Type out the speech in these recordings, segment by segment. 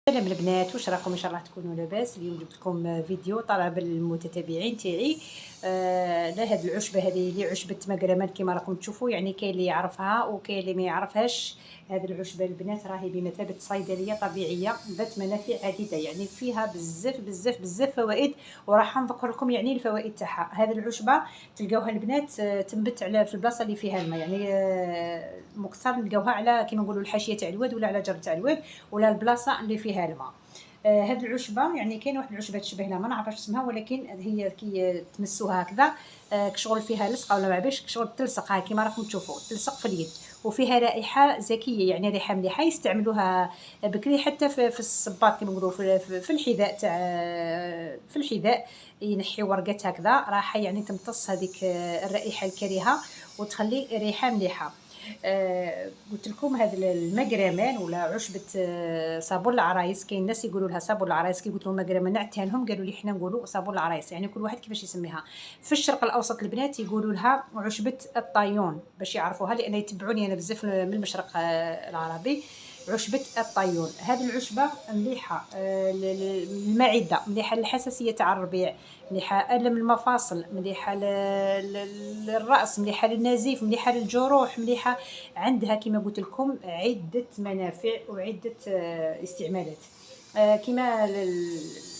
سلام البنات، واش راكم؟ ان شاء الله تكونوا لاباس. اليوم جبت لكم فيديو طلب المتتبعين تاعي على هاد العشبه هذه اللي عشبه مقرمل كما راكم تشوفوا. يعني كاين اللي يعرفها وكاين اللي ما يعرفهاش. هاد العشبه البنات راهي بمثابه صيدليه طبيعيه ذات منافع عديده، يعني فيها بزاف بزاف بزاف فوائد، وراح نذكر لكم يعني الفوائد تاعها. هذه العشبه تلقاوها البنات تنبت على في البلاصه اللي فيها الماء، يعني مكثر نلقاوها على كما نقولوا الحاشيه تاع الواد ولا على جرب تاع الواد ولا البلاصه اللي فيها الماء. هاد العشبه يعني كاين واحد العشبه تشبه لها، ما نعرفش اسمها، ولكن هي كي تمسوها هكذا كشغل فيها لصقه ولا ما باش كشغل تلصق، ها كيما راكم تشوفوا تلصق في اليد، وفيها رائحه زكيه، يعني ريحه مليحه يستعملوها بكري حتى في الصباط كيما نقولوا في الحذاء تاع في الحذاء ينحي ورقات هكذا، راح يعني تمتص هذيك الرائحه الكريهه وتخلي ريحه مليحه. قلت لكم هذا المقرمان ولا عشبه صابون العرايس، كاين الناس يقولوا لها صابون العرايس، كي قلت لهم مقرمان نعتها لهم قالوا لي حنا نقولوا صابون العرايس، يعني كل واحد كيفاش يسميها. في الشرق الاوسط البنات يقولوا لها عشبه الطايون باش يعرفوها، لان يتبعوني انا بزاف من المشرق العربي. عشبه الطايون هذه العشبه مليحه للمعده، مليحه للحساسيه تاع الربيع، مليحه الم المفاصل، مليحه للراس، مليحه للنزيف، مليحه للجروح، مليحه عندها كما قلت لكم عده منافع وعده استعمالات. كما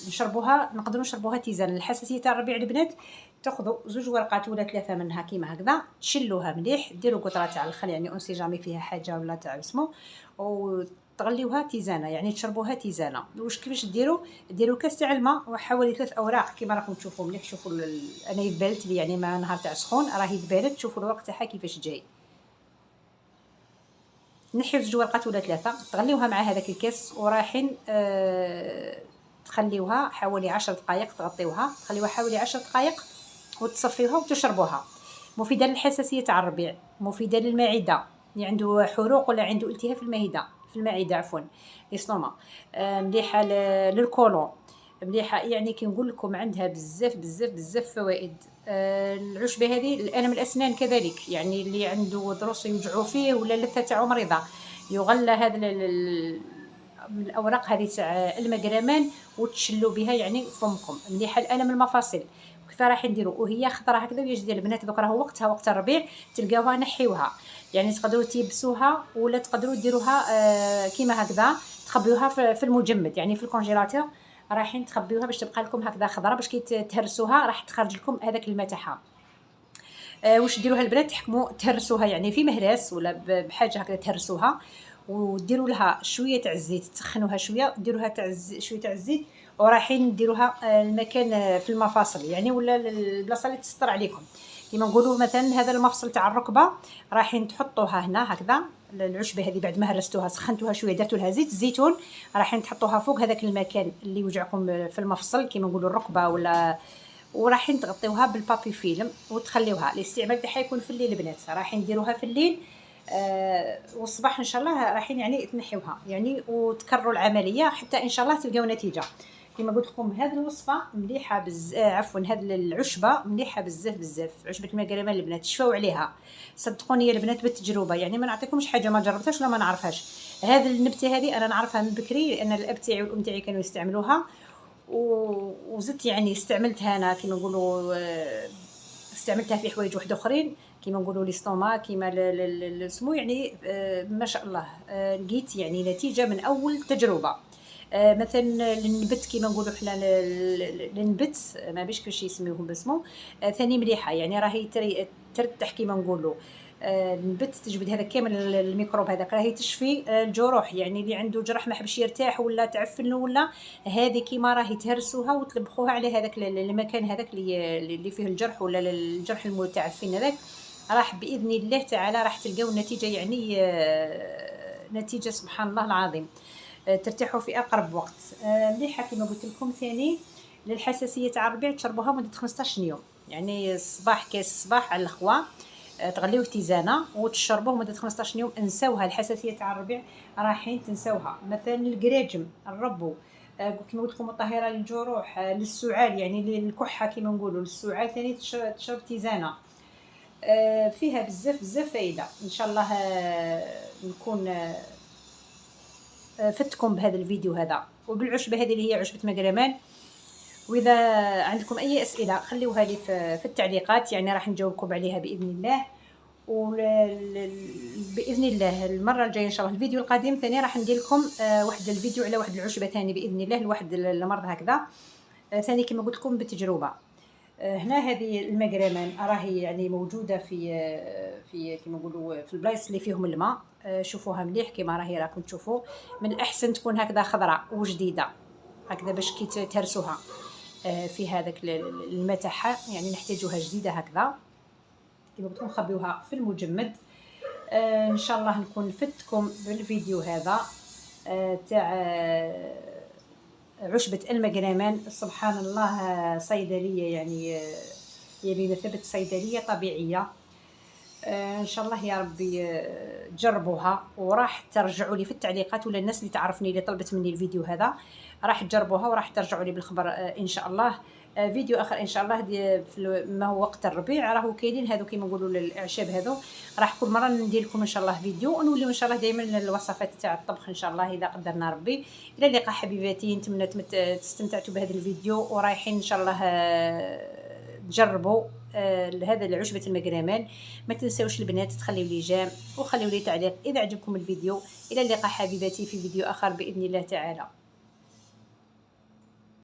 نشربوها، نقدروا نشربوها تيزان الحساسيه تاع الربيع البنات. تاخذوا 2 ورقات ولا 3 منها كيما هكذا، تشلوها مليح، ديروا قطره تاع الخل يعني اون سي جامي فيها حاجه ولا تاع اسمه، وتغليوها تيزانه، يعني تشربوها تيزانه. واش كيفاش ديروا كاس تاع الماء وحوالي 3 اوراق كيما راكم تشوفوا مليح. شوفوا انا يبالت لي يعني ما نهار تاع سخون راهي يبالت، شوفوا الورق تاعها كيفاش جاي. نحيو 2 ورقات ولا 3، تغليوها مع هذاك الكاس ورايحين تخليوها حوالي 10 دقائق، تغطيوها تخليوها حوالي 10 دقائق وتصفيوها وتشربوها. مفيده للحساسيه تاع الربيع، مفيده للمعده اللي عنده حروق ولا عنده التهاب في المعده عفوا الاستوما، مليحه للكولون، مليحه يعني كي نقول لكم عندها بزاف بزاف بزاف فوائد. العشبه هذه الالم الاسنان كذلك، يعني اللي عنده ضروس يوجعوا فيه ولا اللثه تاعو مريضه، يغلى هذا من الاوراق هذه تاع المقرمان وتشلوا بها يعني فمكم، مليحه الالم المفاصل. كيف راح نديروا وهي خضره هكذا ويجي ديال البنات دوك راهو وقتها وقت الربيع تلقاوها نحيوها، يعني تقدروا تيبسوها ولا تقدروا ديروها كيما هكذا تخبيوها في المجمد، يعني في الكونجيلاتور رايحين تخبيوها باش تبقى لكم هكذا خضره، باش كي تهرسوها راح تخرج لكم هذاك الماء تاعها. واش ديروها البنات؟ تحكموا تهرسوها يعني في مهراس ولا بحاجه هكذا تهرسوها، وديروا لها شويه تاع الزيت، تسخنوها شويه، ديروها تاع شويه تاع الزيت، ورايحين ديروها المكان في المفاصل يعني ولا البلاصه اللي تستر عليكم. كيما نقولوا مثلا هذا المفصل تاع الركبه رايحين تحطوها هنا هكذا، العشبه هذه بعد ما هرستوها سخنتوها شويه درتوا لها زيت الزيتون، رايحين تحطوها فوق هذاك المكان اللي يوجعكم في المفصل كيما نقولوا الركبه ولا، ورايحين تغطيوها بالبابي فيلم وتخليوها. الاستعمال تاعها يكون في الليل البنات، رايحين نديروها في الليل والصباح ان شاء الله رايحين يعني تنحيوها يعني وتكرروا العمليه حتى ان شاء الله تلقاو نتيجه. كما قلت لكم هذه الوصفه مليحه عفوا هذه العشبه مليحه بزاف بزاف، عشبه المقرمه البنات شفاو عليها صدقوني يا البنات بالتجربه، يعني ما نعطيكمش حاجه ما جربتهاش ولا ما نعرفهاش. هذه النبته هذه انا نعرفها من بكري لان الاب تاعي والام تاعي كانوا يستعملوها، وزدت يعني استعملتها انا كيما نقولوا استعملتها في حوايج واحد اخرين كيما نقولوا لي ستوما كيما سمو يعني ما شاء الله لقيت يعني نتيجه من اول تجربه. مثلا النبت كيما نقولوا حنا النبت ما بيش كيفاش يسميوهم باسمو ثاني مليحه، يعني راهي ترتاح كيما نقولوا النبت تجبد هذا كامل الميكروب هذاك، راهي تشفي الجروح، يعني اللي عنده جرح ما حبش يرتاح ولا تعفن ولا هذه كيما راهي تهرسوها وتلبخوها على هذاك المكان هذاك اللي فيه الجرح ولا الجرح المتعفن هذاك، راح باذن الله تعالى راح تلقاو النتيجه يعني نتيجه سبحان الله العظيم، ترتاحوا في اقرب وقت. مليحه كما قلت لكم ثاني للحساسيه تاع الربيع، تشربوها مده 15 يوم، يعني الصباح كاس الصباح على الخوا تغليوه تيزانه وتشربوه مده 15 يوم، انسوها الحساسيه تاع الربيع رايحين تنسوها. مثلا الكراجم الربو كما قلت لكم الطاهره للجروح للسعال يعني للكحه كما نقولوا للسعال ثاني تشرب تيزانه، فيها بزاف بزاف فايده ان شاء الله. نكون فتكم بهذا الفيديو هذا وبالعشبه هذه اللي هي عشبه مقرمان. واذا عندكم اي اسئله خليوها لي في التعليقات، يعني راح نجاوبكم عليها باذن الله. باذن الله المره الجايه ان شاء الله الفيديو القادم ثاني راح ندير لكم واحد الفيديو على واحد العشبه ثاني باذن الله لواحد المرض هكذا ثاني كما قلت لكم بالتجربه. هنا هذه المقرمان راهي يعني موجوده في كما نقولوا في البلايص اللي فيهم الماء. شوفوها مليح كما راهي راكم تشوفوا. من الاحسن تكون هكذا خضراء وجديده هكذا باش كي تهرسوها في هذاك الماء تاعها، يعني نحتاجوها جديده هكذا كما قلت لكم. نخبيوها في المجمد. ان شاء الله نكون فدتكم بالفيديو هذا تاع عشبة المقرمان. سبحان الله صيدلية، يعني هي بمثابة صيدلية طبيعية. ان شاء الله يا ربي تجربوها وراح ترجعوا لي في التعليقات، ولا الناس اللي تعرفني اللي طلبت مني الفيديو هذا راح تجربوها وراح ترجعوا لي بالخبر ان شاء الله. فيديو اخر ان شاء الله ما هو وقت الربيع راهو كاينين هذو كيما نقولوا الاعشاب هذو. راح كل مره ندير لكم ان شاء الله فيديو ونوليو ان شاء الله دائما الوصفات تاع الطبخ ان شاء الله اذا قدرنا ربي. الى اللقاء حبيباتي، نتمنى تستمتعتوا بهذا الفيديو ورايحين ان شاء الله تجربوا هذا العشبة المقرمان. ما تنسوش البنات تخليوا لي جيم وخليوا لي تعليق اذا عجبكم الفيديو. الى اللقاء حبيباتي في فيديو اخر باذن الله تعالى.